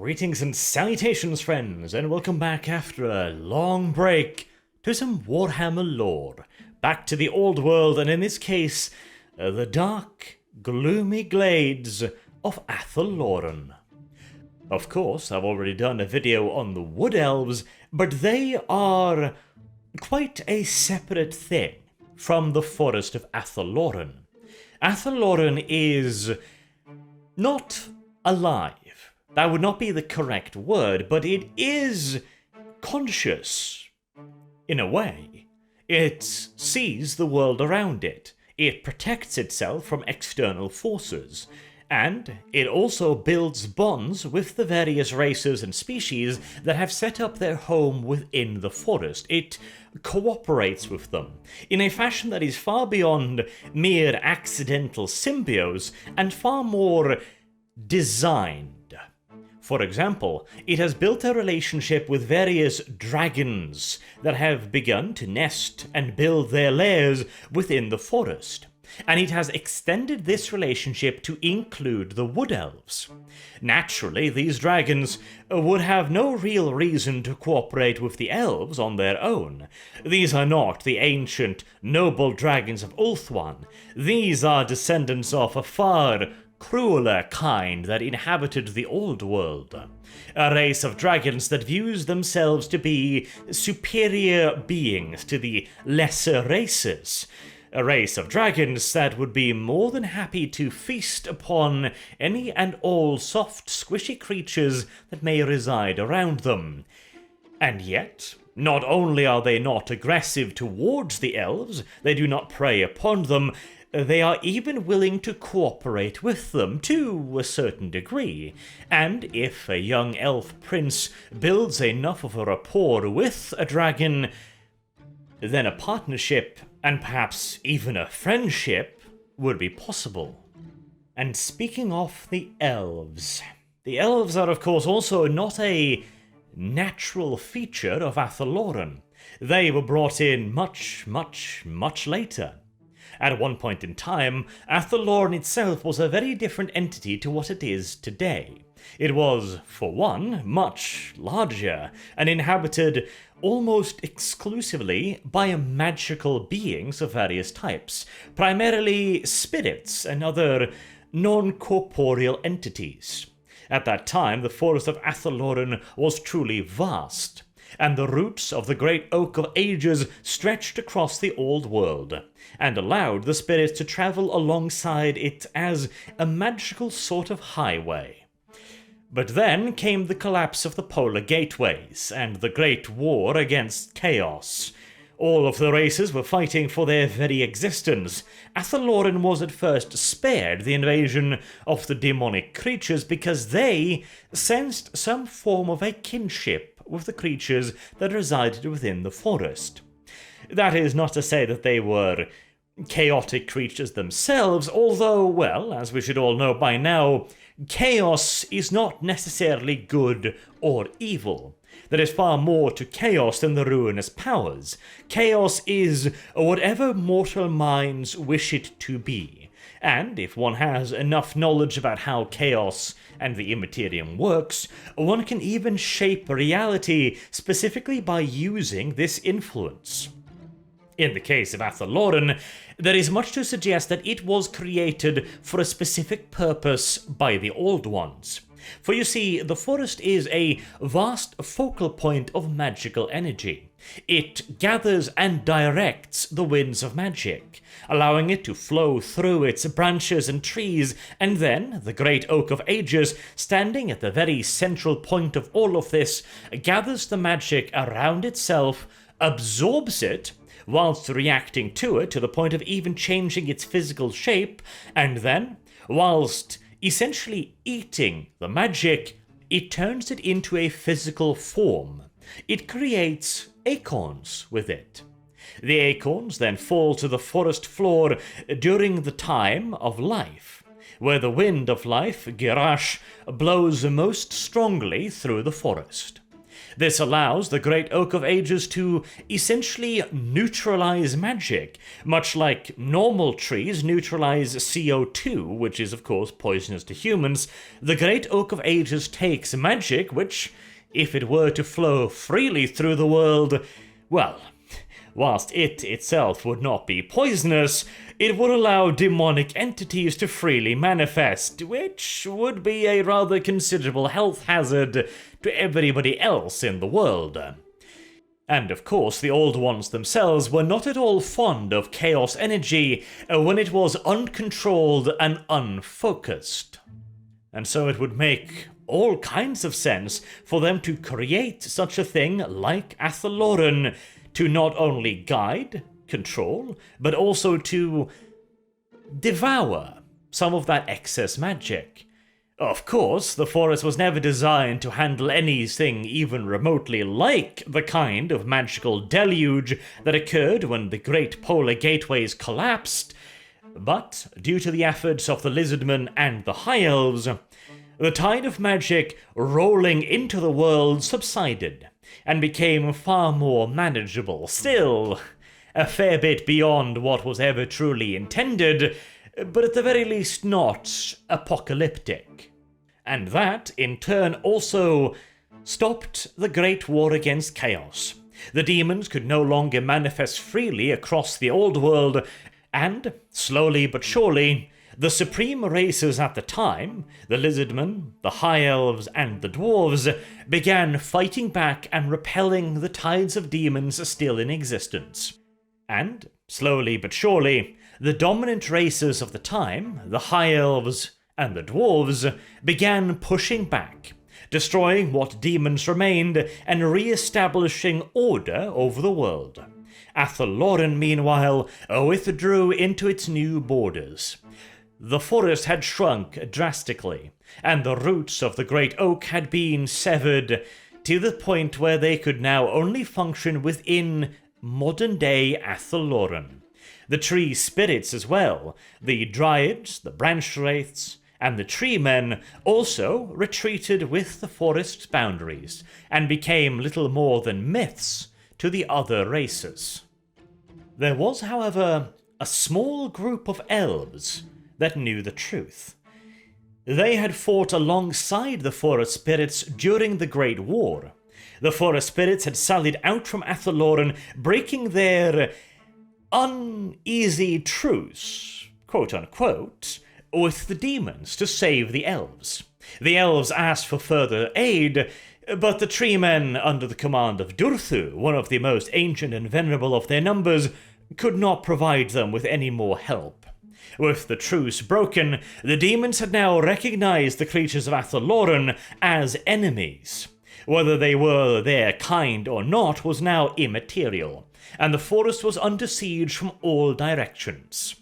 Greetings and salutations, friends, and welcome back after a long break to some Warhammer lore. Back to the old world, and in this case, the dark, gloomy glades of Athel Loren. Of course, I've already done a video on the Wood Elves, but they are quite a separate thing from the Forest of Athel Loren. Athel Loren is not alive. That would not be the correct word, but it is conscious, in a way. It sees the world around it. It protects itself from external forces. And it also builds bonds with the various races and species that have set up their home within the forest. It cooperates with them in a fashion that is far beyond mere accidental symbiose and far more designed. For example, it has built a relationship with various dragons that have begun to nest and build their lairs within the forest. And it has extended this relationship to include the Wood Elves. Naturally, these dragons would have no real reason to cooperate with the elves on their own. These are not the ancient, noble dragons of Ulthuan. These are descendants of a far crueler kind that inhabited the old world. A race of dragons that views themselves to be superior beings to the lesser races. A race of dragons that would be more than happy to feast upon any and all soft, squishy creatures that may reside around them. And yet, not only are they not aggressive towards the elves, they do not prey upon them, they are even willing to cooperate with them to a certain degree. And if a young elf prince builds enough of a rapport with a dragon, then a partnership, and perhaps even a friendship, would be possible. And speaking of the elves are of course also not a natural feature of Athel Loren. They were brought in much later. At one point in time, Athel Loren itself was a very different entity to what it is today. It was, for one, much larger, and inhabited almost exclusively by magical beings of various types, primarily spirits and other non-corporeal entities. At that time, the forest of Athel Loren was truly vast, and the roots of the great oak of ages stretched across the old world, and allowed the spirits to travel alongside it as a magical sort of highway. But then came the collapse of the polar gateways, and the great war against chaos. All of the races were fighting for their very existence. Athel Loren was at first spared the invasion of the demonic creatures because they sensed some form of a kinship with the creatures that resided within the forest. That is not to say that they were chaotic creatures themselves, although, well, as we should all know by now, chaos is not necessarily good or evil. There is far more to chaos than the ruinous powers. Chaos is whatever mortal minds wish it to be. And if one has enough knowledge about how chaos and the Immaterium works, one can even shape reality specifically by using this influence. In the case of Athel Loren, there is much to suggest that it was created for a specific purpose by the Old Ones. For you see, the forest is a vast focal point of magical energy. It gathers and directs the winds of magic, allowing it to flow through its branches and trees, and then the great oak of ages, standing at the very central point of all of this, gathers the magic around itself, absorbs it, whilst reacting to it to the point of even changing its physical shape, and then, whilst essentially eating the magic, it turns it into a physical form. It creates acorns with it. The acorns then fall to the forest floor during the time of life, where the wind of life, Girash, blows most strongly through the forest. This allows the Great Oak of Ages to essentially neutralize magic, much like normal trees neutralize CO2, which is of course poisonous to humans. The Great Oak of Ages takes magic, which, if it were to flow freely through the world, well, whilst it itself would not be poisonous, it would allow demonic entities to freely manifest, which would be a rather considerable health hazard to everybody else in the world. And of course, the Old Ones themselves were not at all fond of chaos energy when it was uncontrolled and unfocused. And so it would make all kinds of sense for them to create such a thing like Athel Loren to not only guide, control, but also to devour some of that excess magic. Of course, the forest was never designed to handle anything even remotely like the kind of magical deluge that occurred when the great polar gateways collapsed, but due to the efforts of the lizardmen and the high elves, the tide of magic rolling into the world subsided and became far more manageable. Still, a fair bit beyond what was ever truly intended, but at the very least not apocalyptic. And that, in turn, also stopped the Great War against Chaos. The demons could no longer manifest freely across the old world, and, slowly but surely, the supreme races at the time, the lizardmen, the high elves, and the dwarves, began fighting back and repelling the tides of demons still in existence. And, slowly but surely, the dominant races of the time, the high elves and the dwarves, began pushing back, destroying what demons remained and re-establishing order over the world. Athel Loren, meanwhile, withdrew into its new borders. The forest had shrunk drastically, and the roots of the great oak had been severed to the point where they could now only function within modern-day Athel Loren. The tree spirits as well, the dryads, the branch wraiths, and the tree men also retreated with the forest's boundaries, and became little more than myths to the other races. There was, however, a small group of elves that knew the truth. They had fought alongside the forest spirits during the Great War. The forest spirits had sallied out from Athel Loren, breaking their uneasy truce, quote-unquote, with the demons to save the elves. The elves asked for further aid, but the tree men, under the command of Durthu, one of the most ancient and venerable of their numbers, could not provide them with any more help. With the truce broken, the demons had now recognized the creatures of Athel Loren as enemies. Whether they were their kind or not was now immaterial, and the forest was under siege from all directions.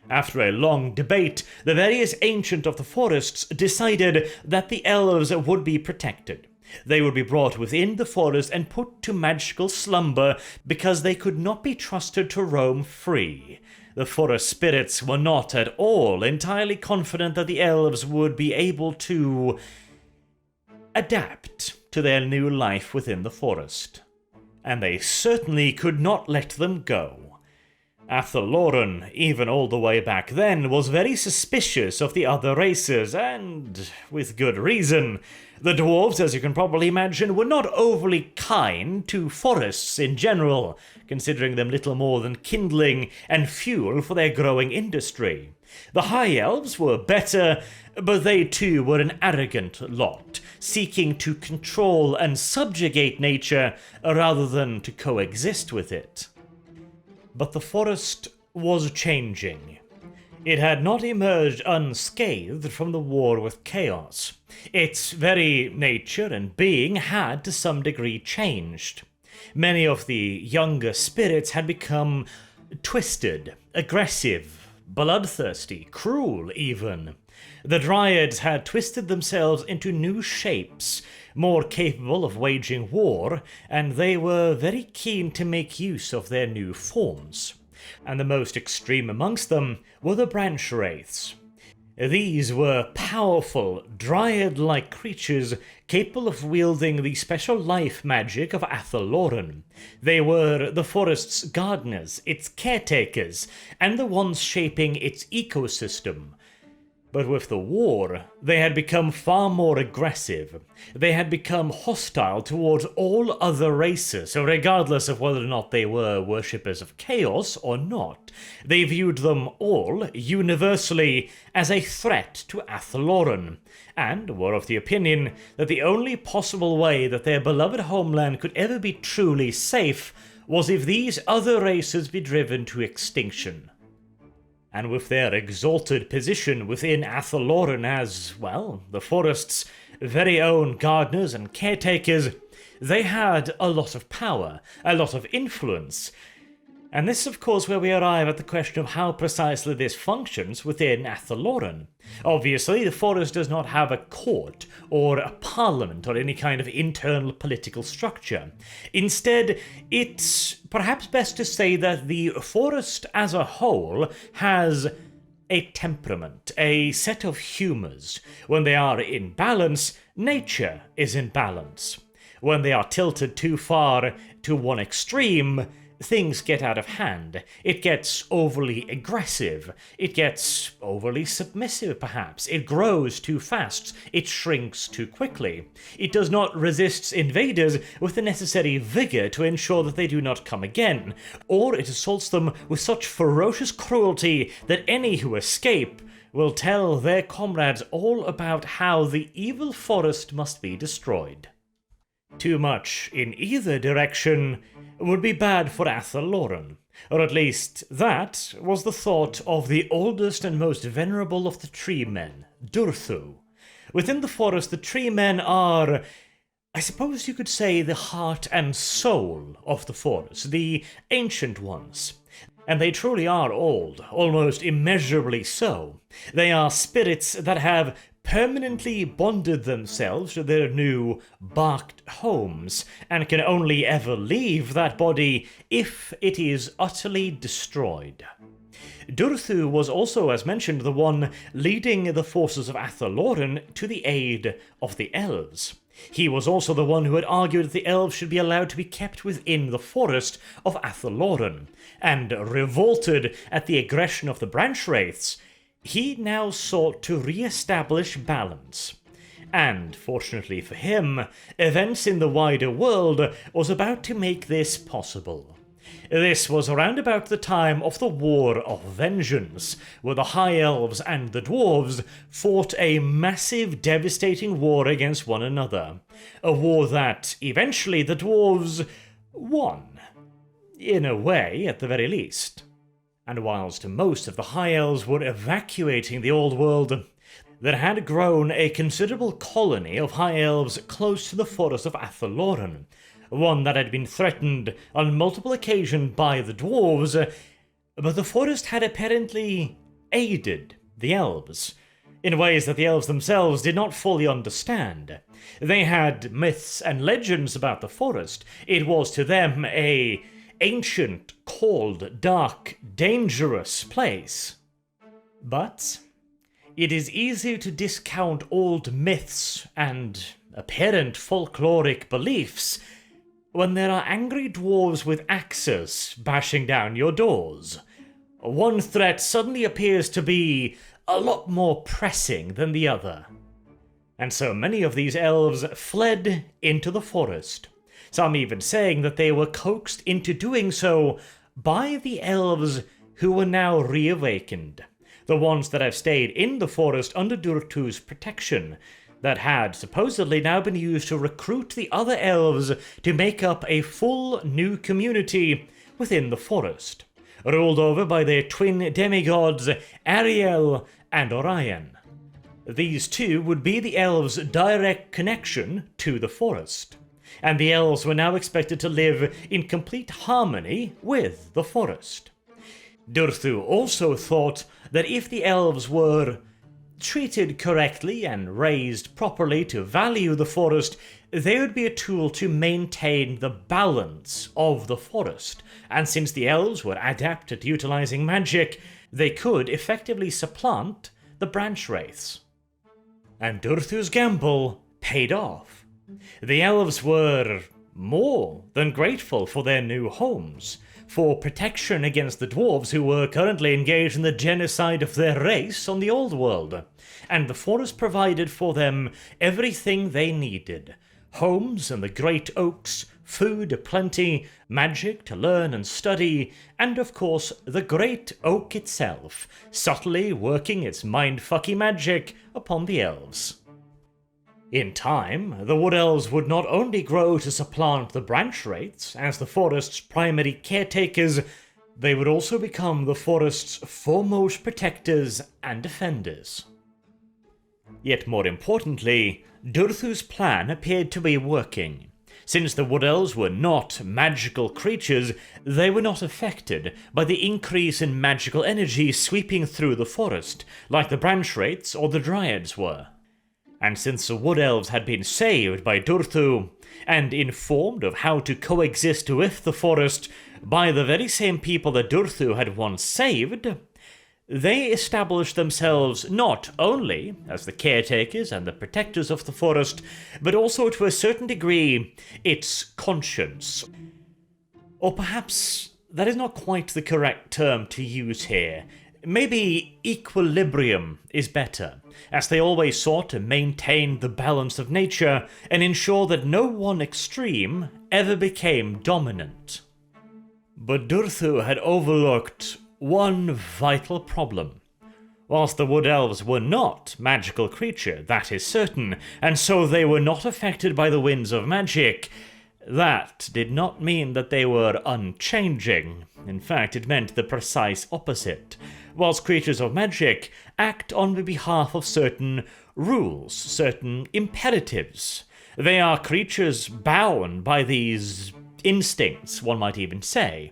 After a long debate, the various ancient of the forests decided that the elves would be protected. They would be brought within the forest and put to magical slumber because they could not be trusted to roam free. The forest spirits were not at all entirely confident that the elves would be able to adapt to their new life within the forest. And they certainly could not let them go. Athel Loren, even all the way back then, was very suspicious of the other races, and with good reason. The dwarves, as you can probably imagine, were not overly kind to forests in general, considering them little more than kindling and fuel for their growing industry. The high elves were better, but they too were an arrogant lot, seeking to control and subjugate nature rather than to coexist with it. But the forest was changing. It had not emerged unscathed from the war with chaos. Its very nature and being had to some degree changed. Many of the younger spirits had become twisted, aggressive, bloodthirsty, cruel even. The dryads had twisted themselves into new shapes, more capable of waging war, and they were very keen to make use of their new forms. And the most extreme amongst them were the branch wraiths. These were powerful, dryad-like creatures capable of wielding the special life magic of Athel Loren. They were the forest's gardeners, its caretakers, and the ones shaping its ecosystem. But with the war, they had become far more aggressive. They had become hostile towards all other races, so regardless of whether or not they were worshippers of chaos or not, they viewed them all, universally, as a threat to Athel Loren, and were of the opinion that the only possible way that their beloved homeland could ever be truly safe was if these other races be driven to extinction. And with their exalted position within Athel Loren as, well, the forest's very own gardeners and caretakers, they had a lot of power, a lot of influence. And this is of course where we arrive at the question of how precisely this functions within Athel Loren. Obviously, the forest does not have a court, or a parliament, or any kind of internal political structure. Instead, it's perhaps best to say that the forest as a whole has a temperament, a set of humours. When they are in balance, nature is in balance. When they are tilted too far to one extreme, things get out of hand. It gets overly aggressive. It gets overly submissive, perhaps. It grows too fast. It shrinks too quickly. It does not resist invaders with the necessary vigor to ensure that they do not come again, or it assaults them with such ferocious cruelty that any who escape will tell their comrades all about how the evil forest must be destroyed. Too much in either direction would be bad for Athel Loren, or at least that was the thought of the oldest and most venerable of the tree men, Durthu. Within the forest, the tree men are, I suppose you could say, the heart and soul of the forest, the ancient ones. And they truly are old, almost immeasurably so. They are spirits that have permanently bonded themselves to their new barked homes, and can only ever leave that body if it is utterly destroyed. Durthu was also, as mentioned, the one leading the forces of Athel Loren to the aid of the elves. He was also the one who had argued that the elves should be allowed to be kept within the forest of Athel Loren, and revolted at the aggression of the branch wraiths, he now sought to re-establish balance. And, fortunately for him, events in the wider world was about to make this possible. This was around about the time of the War of Vengeance, where the High Elves and the Dwarves fought a massive, devastating war against one another. A war that, eventually, the Dwarves won. In a way, at the very least. And whilst most of the High Elves were evacuating the old world, there had grown a considerable colony of High Elves close to the forest of Athel Loren, one that had been threatened on multiple occasions by the dwarves, but the forest had apparently aided the elves, in ways that the elves themselves did not fully understand. They had myths and legends about the forest. It was to them a ancient, cold, dark, dangerous place. But it is easy to discount old myths and apparent folkloric beliefs when there are angry dwarves with axes bashing down your doors. One threat suddenly appears to be a lot more pressing than the other. And so many of these elves fled into the forest, some even saying that they were coaxed into doing so by the elves who were now reawakened, the ones that have stayed in the forest under Durthu's protection, that had supposedly now been used to recruit the other elves to make up a full new community within the forest, ruled over by their twin demigods Ariel and Orion. These two would be the elves' direct connection to the forest, and the elves were now expected to live in complete harmony with the forest. Durthu also thought that if the elves were treated correctly and raised properly to value the forest, they would be a tool to maintain the balance of the forest, and since the elves were adept at utilizing magic, they could effectively supplant the branch wraiths. And Durthu's gamble paid off. The elves were more than grateful for their new homes, for protection against the dwarves who were currently engaged in the genocide of their race on the old world, and the forest provided for them everything they needed: homes and the great oaks, food aplenty, magic to learn and study, and of course the great oak itself, subtly working its mind-fucky magic upon the elves. In time, the Wood Elves would not only grow to supplant the branch wraiths as the forest's primary caretakers, they would also become the forest's foremost protectors and defenders. Yet more importantly, Durthu's plan appeared to be working. Since the Wood Elves were not magical creatures, they were not affected by the increase in magical energy sweeping through the forest, like the branch wraiths or the dryads were. And since the Wood Elves had been saved by Durthu, and informed of how to coexist with the forest by the very same people that Durthu had once saved, they established themselves not only as the caretakers and the protectors of the forest, but also to a certain degree its conscience. Or perhaps that is not quite the correct term to use here. Maybe equilibrium is better, as they always sought to maintain the balance of nature and ensure that no one extreme ever became dominant. But Durthu had overlooked one vital problem. Whilst the Wood Elves were not magical creatures, that is certain, and so they were not affected by the winds of magic, that did not mean that they were unchanging. In fact, it meant the precise opposite. Whilst creatures of magic act on the behalf of certain rules, certain imperatives. They are creatures bound by these instincts, one might even say.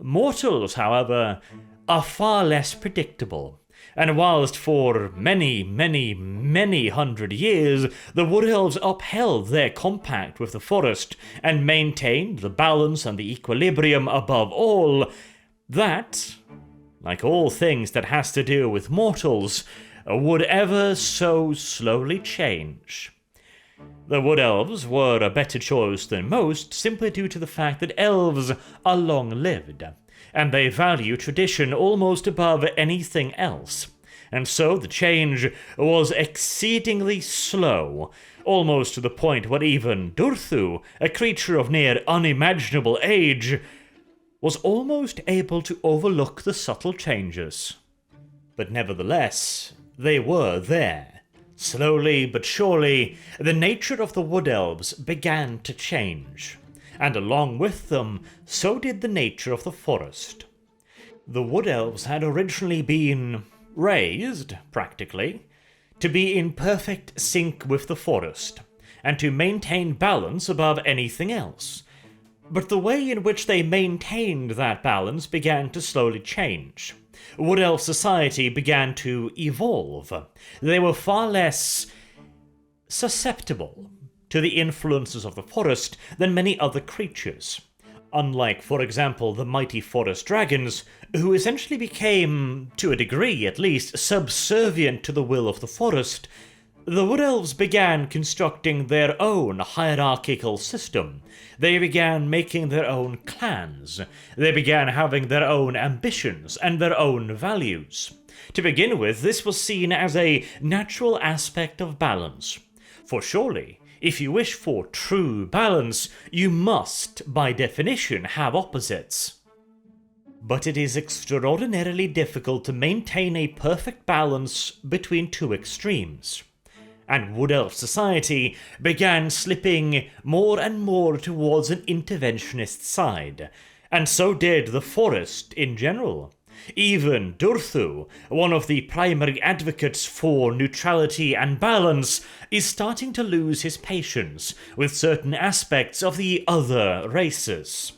Mortals, however, are far less predictable. And whilst for many, many, many hundred years the Wood Elves upheld their compact with the forest and maintained the balance and the equilibrium above all, that, like all things that has to do with mortals, would ever so slowly change. The Wood Elves were a better choice than most simply due to the fact that elves are long-lived, and they value tradition almost above anything else, and so the change was exceedingly slow, almost to the point where even Durthu, a creature of near unimaginable age, was almost able to overlook the subtle changes. But nevertheless, they were there. Slowly but surely, the nature of the Wood Elves began to change, and along with them, so did the nature of the forest. The Wood Elves had originally been raised, practically, to be in perfect sync with the forest, and to maintain balance above anything else. But the way in which they maintained that balance began to slowly change. Wood Elf society began to evolve. They were far less susceptible to the influences of the forest than many other creatures. Unlike, for example, the mighty forest dragons, who essentially became, to a degree at least, subservient to the will of the forest, the Wood Elves began constructing their own hierarchical system. They began making their own clans. They began having their own ambitions and their own values. To begin with, this was seen as a natural aspect of balance. For surely, if you wish for true balance, you must, by definition, have opposites. But it is extraordinarily difficult to maintain a perfect balance between two extremes. And Wood Elf society began slipping more and more towards an interventionist side, and so did the forest in general. Even Durthu, one of the primary advocates for neutrality and balance, is starting to lose his patience with certain aspects of the other races.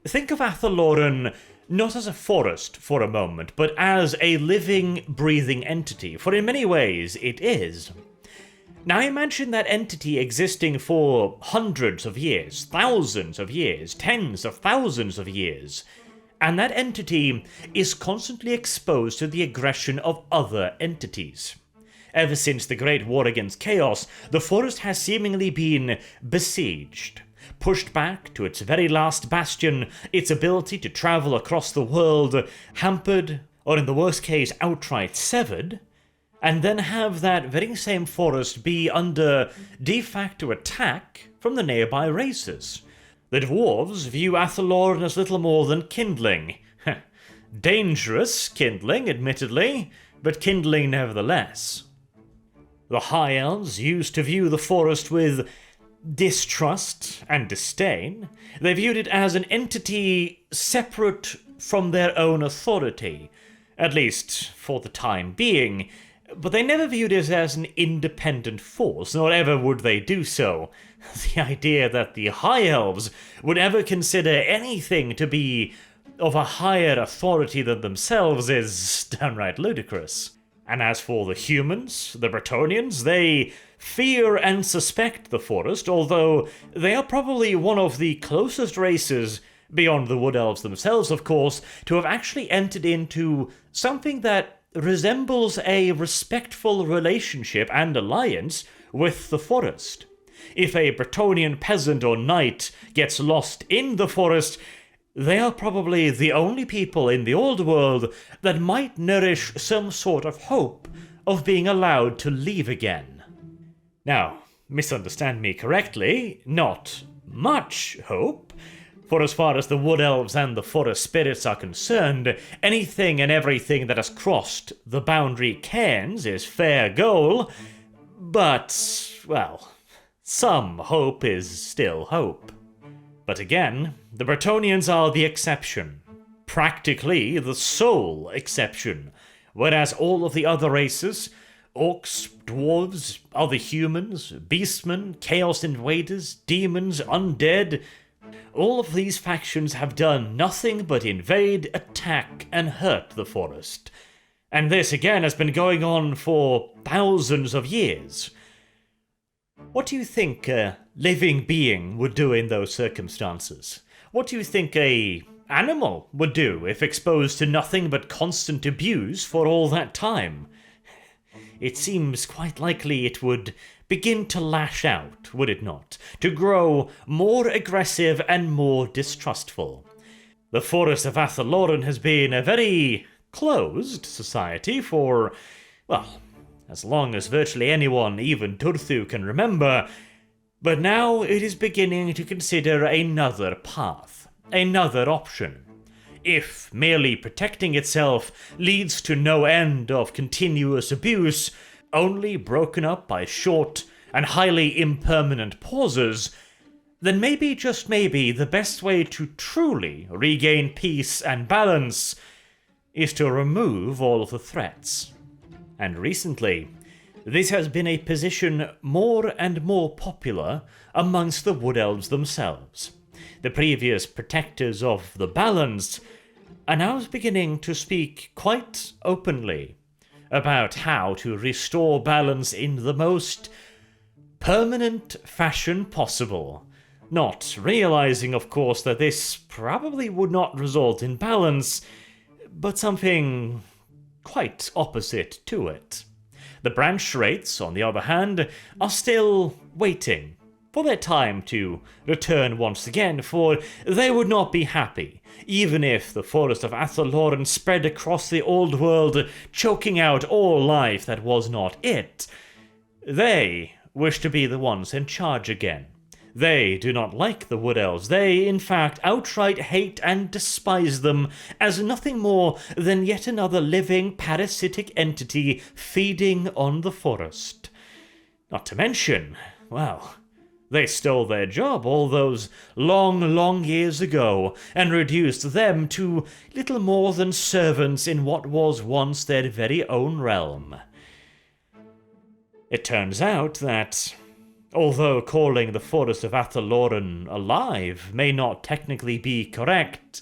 Think of Athel Loren not as a forest for a moment, but as a living, breathing entity, for in many ways it is. Now imagine that entity existing for hundreds of years, thousands of years, tens of thousands of years, and that entity is constantly exposed to the aggression of other entities. Ever since the Great War against Chaos, the forest has seemingly been besieged, pushed back to its very last bastion, its ability to travel across the world hampered, or in the worst case outright severed, and then have that very same forest be under de facto attack from the nearby races. The dwarves view Athel Loren as little more than kindling. Dangerous kindling, admittedly, but kindling nevertheless. The High Elves used to view the forest with distrust and disdain. They viewed it as an entity separate from their own authority, at least for the time being, but they never viewed it as an independent force, nor ever would they do so. The idea that the High Elves would ever consider anything to be of a higher authority than themselves is downright ludicrous. And as for the humans, the Bretonnians, they fear and suspect the forest, although they are probably one of the closest races, beyond the Wood Elves themselves of course, to have actually entered into something that resembles a respectful relationship and alliance with the forest. If a Bretonnian peasant or knight gets lost in the forest, they are probably the only people in the old world that might nourish some sort of hope of being allowed to leave again. Now, misunderstand me correctly, not much hope, for as far as the Wood Elves and the forest spirits are concerned, anything and everything that has crossed the boundary cairns is fair goal, but, well, some hope is still hope. But again, the Bretonnians are the exception, practically the sole exception, whereas all of the other races, orcs, dwarves, other humans, beastmen, chaos invaders, demons, undead, all of these factions have done nothing but invade, attack, and hurt the forest. And this again has been going on for thousands of years. What do you think a living being would do in those circumstances? What do you think a animal would do if exposed to nothing but constant abuse for all that time? It seems quite likely it would begin to lash out, would it not? To grow more aggressive and more distrustful. The forest of Athel Loren has been a very closed society for, well, as long as virtually anyone, even Durthu, can remember, but now it is beginning to consider another path, another option. If merely protecting itself leads to no end of continuous abuse, only broken up by short and highly impermanent pauses, then maybe, just maybe, the best way to truly regain peace and balance is to remove all of the threats. And recently, this has been a position more and more popular amongst the Wood Elves themselves. The previous protectors of the balance are now beginning to speak quite openly about how to restore balance in the most permanent fashion possible, not realizing, of course, that this probably would not result in balance, but something quite opposite to it. The branch wraiths, on the other hand, are still waiting for their time to return once again, for they would not be happy, even if the forest of Athel Loren spread across the old world, choking out all life that was not it. They wish to be the ones in charge again. They do not like the Wood Elves. They, in fact, outright hate and despise them as nothing more than yet another living parasitic entity feeding on the forest. Not to mention, well, they stole their job all those long, long years ago and reduced them to little more than servants in what was once their very own realm. It turns out that, although calling the forest of Athel Loren alive may not technically be correct,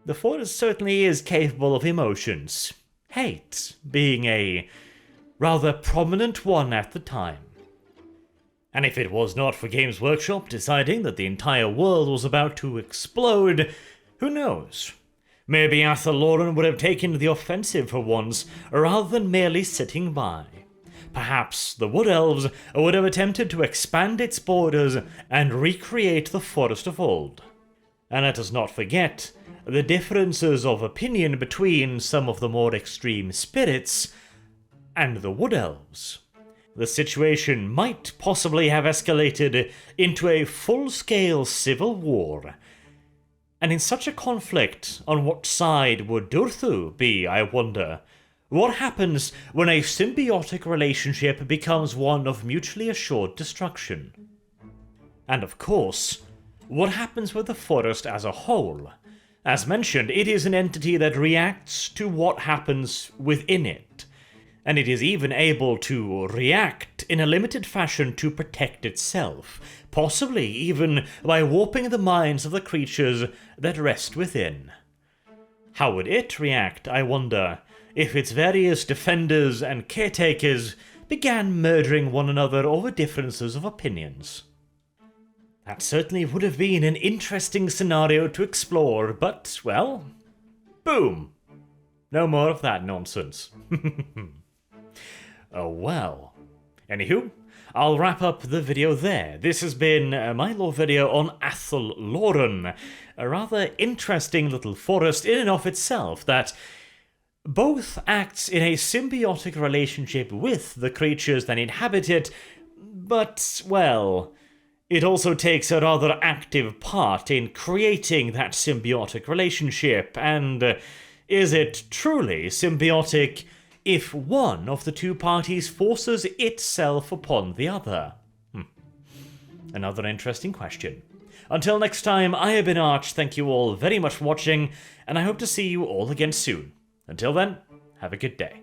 the forest certainly is capable of emotions, hate being a rather prominent one at the time. And if it was not for Games Workshop deciding that the entire world was about to explode, Who knows? Maybe Athel Loren would have taken the offensive for once, rather than merely sitting by. Perhaps the Wood Elves would have attempted to expand its borders and recreate the forest of old. And let us not forget the differences of opinion between some of the more extreme spirits and the Wood Elves. The situation might possibly have escalated into a full-scale civil war. And in such a conflict, on what side would Durthu be, I wonder? What happens when a symbiotic relationship becomes one of mutually assured destruction? And of course, what happens with the forest as a whole? As mentioned, it is an entity that reacts to what happens within it, and it is even able to react in a limited fashion to protect itself, possibly even by warping the minds of the creatures that rest within. How would it react, I wonder, if its various defenders and caretakers began murdering one another over differences of opinions? That certainly would have been an interesting scenario to explore, but, well, boom! No more of that nonsense. Oh well. Anywho, I'll wrap up the video there. This has been my little video on Athel Loren, a rather interesting little forest in and of itself that both acts in a symbiotic relationship with the creatures that inhabit it, but, well, it also takes a rather active part in creating that symbiotic relationship, and is it truly symbiotic if one of the two parties forces itself upon the other? Another interesting question. Until next time, I have been Arch, thank you all very much for watching, and I hope to see you all again soon. Until then, have a good day.